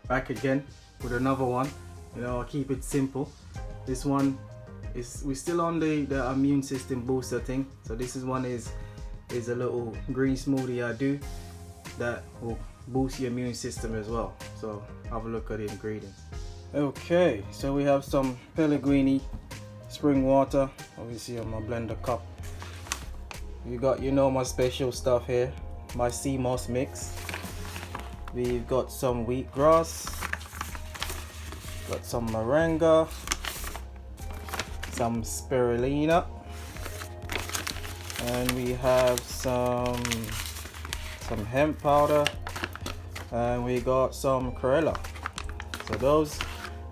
back again with another one. You know, I'll keep it simple. This one is, we're still on the immune system booster thing. So this is one is a little green smoothie I do that will boost your immune system as well. So have a look at the ingredients. Okay, so we have some Pellegrini spring water, obviously on my blender cup. You got, you know, my special stuff here, my sea moss mix. We've got some wheatgrass, got some moringa, some spirulina, and we have some hemp powder, and we got some chlorella. So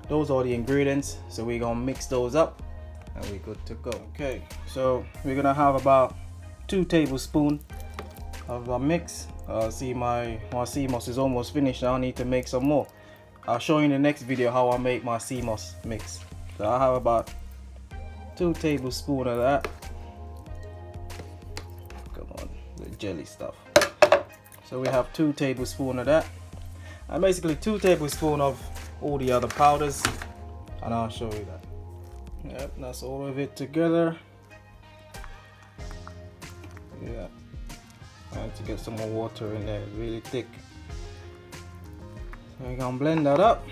those are the ingredients. So we're gonna mix those up and we're good to go. Okay, so we're gonna have about 2 tablespoons of a mix. See, my sea moss is almost finished. I need to make some more. I'll show you in the next video how I make my sea moss mix. So I have about 2 tablespoons of that. Come on, the jelly stuff. So we have 2 tablespoons of that, and basically 2 tablespoons of all the other powders, and I'll show you that. Yep, that's all of it together. Yeah, I have to get some more water in there, it's really thick. So we're gonna blend that up.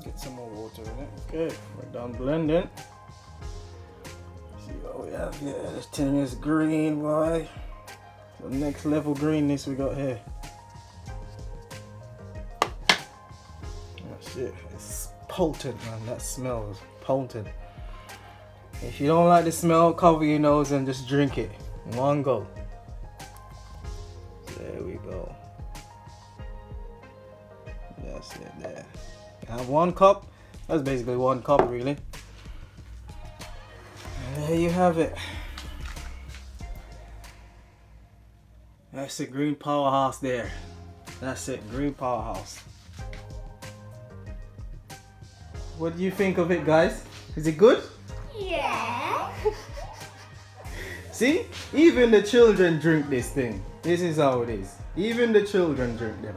Get some more water in it. Okay, we're done blending. See what we have here. This thing is green, boy. The next level greenness we got here. That's it. It's potent, man. That smell is potent. If you don't like the smell, cover your nose and just drink it in one go. There we go. That's it there. You have 1 cup. That's basically 1 cup, really. And there you have it. That's the green powerhouse there. That's it, green powerhouse. What do you think of it, guys? Is it good? Yeah. See? Even the children drink this thing. This is how it is. Even the children drink them.